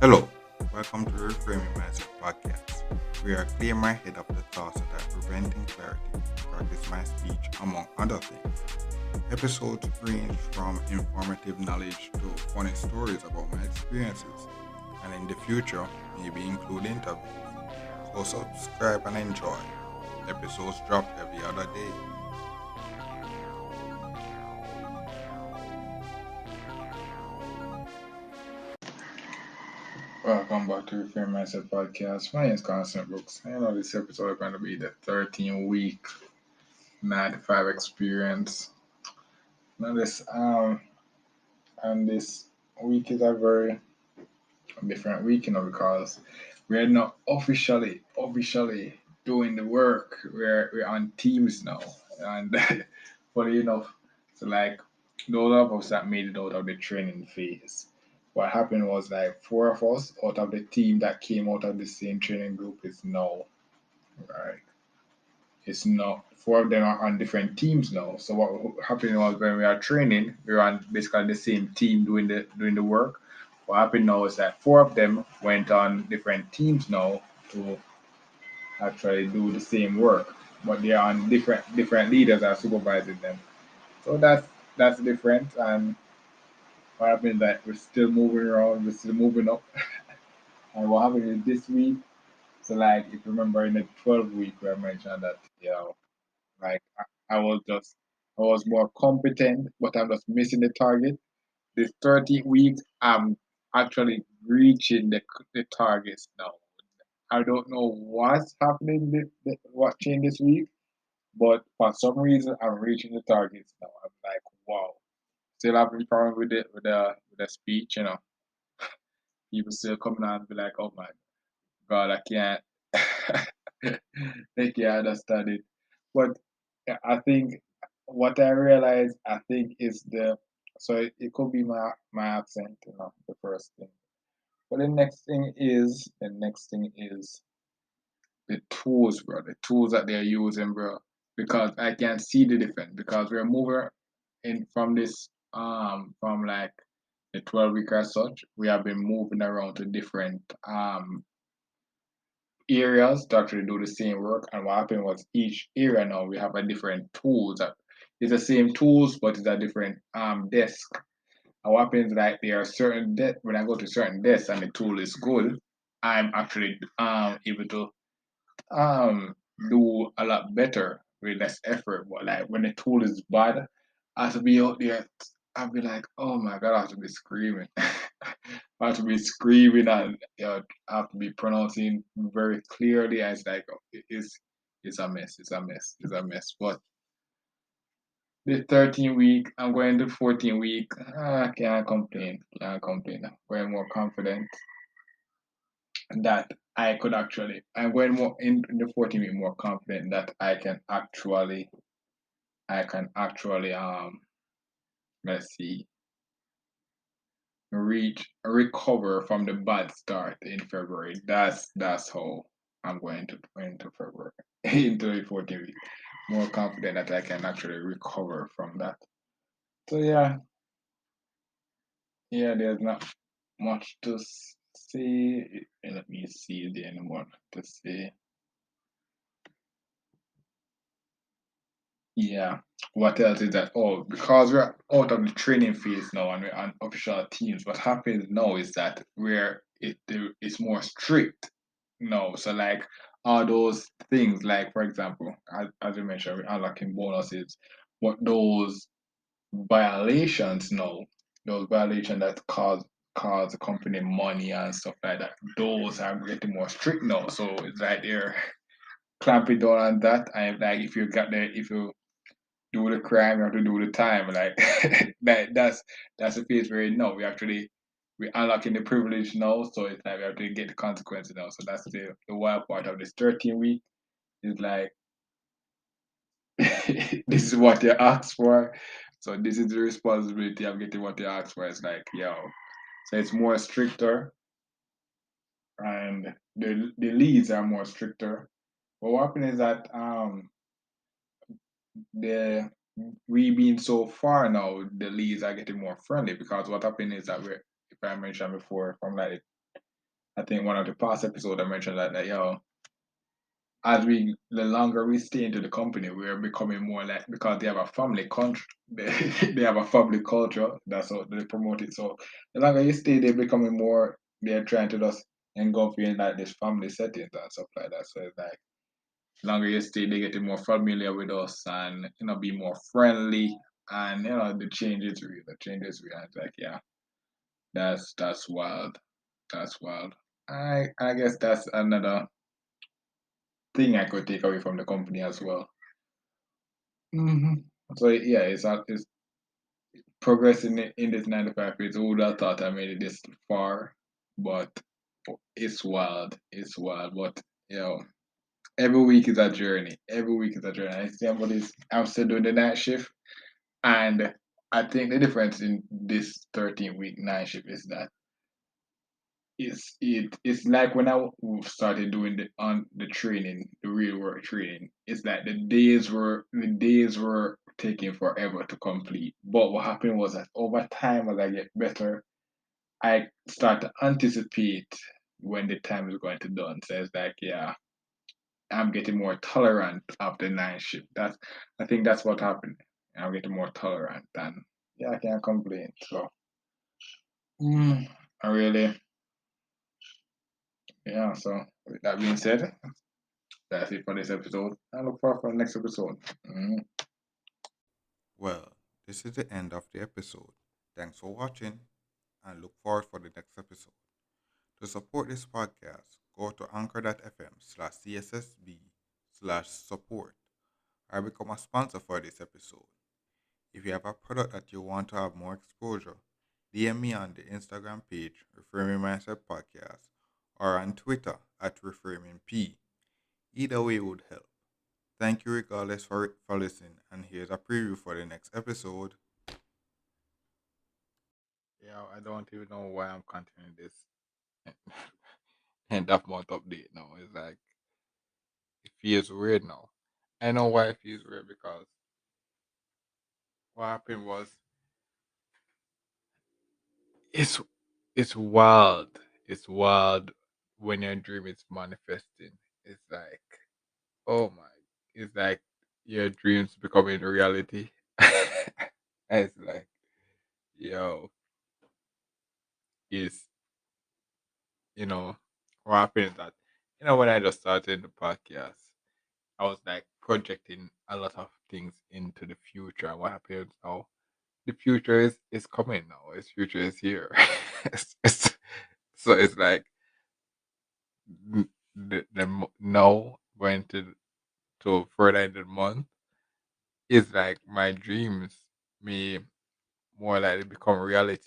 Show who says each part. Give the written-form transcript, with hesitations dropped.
Speaker 1: Hello, welcome to the Reframing Mindset podcast. We are clear my head of the thoughts that are preventing clarity and practice my speech, among other things. Episodes range from informative knowledge to funny stories about my experiences, and in the future, maybe include interviews. So subscribe and enjoy. Episodes drop every other day. Welcome back to Reframe Mindset Podcast. My name is Constant Brooks. I know this episode is going to be the 13-week 9 to 5 experience. Now this week is a very different week, because we're not officially doing the work. We're on teams now, and funny enough, so like those of us that made it out of the training phase, what happened was like four of us out of the team that came out of the same training group is now, right? It's not, four of them are on different teams now. So what happened was, when we are training, we were on basically the same team doing the work. What happened now is that four of them went on different teams now to actually do the same work, but they are on different leaders are supervising them. So that's different. And what happened is that we're still moving around, we're still moving up. And what happened is this week, so like if you remember in the 12 week where I mentioned that, like I was more competent, but I'm just missing the target. This 13 weeks, I'm actually reaching the targets now. I don't know what's happening, what changed this week, but for some reason, I'm reaching the targets now. I'm like, wow. Still having problem with the speech, People still coming out and be like, oh my God, I can't, they can't understand it. But yeah, I think what I realized, I think, is it could be my accent, the first thing. But the next thing is the tools, bro. The tools that they're using, bro. Because I can see the difference. Because we're moving in from like the 12 week or such. We have been moving around to different areas to actually do the same work. And what happened was, each area now we have a different tools. It's the same tools, but it's a different desk. And what happens, like, there are certain when I go to certain desks and the tool is good, I'm actually able to um do a lot better with less effort. But like when the tool is bad, I have to be out there. I'll be like, oh my God, I have to be screaming. I have to be screaming, and I have to be pronouncing very clearly. And it's like, it's a mess. It's a mess. It's a mess. But the 13 week, I'm going to 14 week. I can't complain. Can't complain. I'm going more confident that I'm going more in the 14 week more confident that I can actually, let's see, recover from the bad start in February. That's how I'm going to into February, into the 14 week. More confident that I can actually recover from that. So yeah, there's not much to say. Let me see if there's any more to say. Yeah. What else is that? Oh, because we're out of the training phase now and we're on official teams, what happens now is that it's more strict now. So like all those things, like for example, as you mentioned, we're unlocking bonuses, what those violations now, those violations that cause the company money and stuff like that, those are getting more strict now. So it's like they're clamping down on that. And like if you do the crime, you have to do the time. Like that's the phase where no, we unlocking the privilege now, so it's like we have to get the consequences now. So that's the wild part of this 13 week is like this is what you asked for. So this is the responsibility of getting what you asked for. It's like, yo. So it's more stricter, and the leads are more stricter. But what happens is that the we being so far now, the leads are getting more friendly because what happened is that we're, if I mentioned before, from like I think one of the past episodes I mentioned that yo, as we the longer we stay into the company, we're becoming more like because they have a family country, they have a family culture. That's what they promote it. So the longer you stay, they're becoming more. They're trying to just engulf you in like this family settings and stuff like that. So it's like longer you stay, they getting more familiar with us and be more friendly. And the change is real. The change is real. It's like yeah, that's wild. That's wild. I guess that's another thing I could take away from the company as well. hmm So yeah, it's progressing in this 9 to 5 years. Who would have thought I made it this far? But it's wild. It's wild. But every week is a journey. Every week is a journey. I see everybody's. I'm still doing the night shift, and I think the difference in this 13-week night shift is that it's like when I started doing the training, the real work training. It's like the days were taking forever to complete. But what happened was that over time, as I get better, I start to anticipate when the time is going to done. So it's like, yeah, I'm getting more tolerant after night shift. I think that's what happened. I'm getting more tolerant, and yeah, I can't complain. So mm, I really, yeah. So with that being said. That's it for this episode. I look forward for the next episode.
Speaker 2: Well, this is the end of the episode. Thanks for watching and look forward for the next episode. To support this podcast, go to anchor.fm/cssb/support or become a sponsor for this episode. If you have a product that you want to have more exposure, DM me on the Instagram page, Reframing Mindset Podcast, or on Twitter at ReframingP. Either way would help. Thank you regardless for listening, and here's a preview for the next episode.
Speaker 3: Yeah, I don't even know why I'm continuing this and that month update now. It's like it feels weird now. I know why it feels weird because what happened was it's it's wild. It's wild when your dream is manifesting. It's like oh my, it's like your dreams becoming reality. And it's like yo, is you know what happened is that when I just started the podcast. I was like projecting a lot of things into the future. And what happens now? The future is coming now. Its future is here. So it's like now going to further in the month is like my dreams may more likely become reality.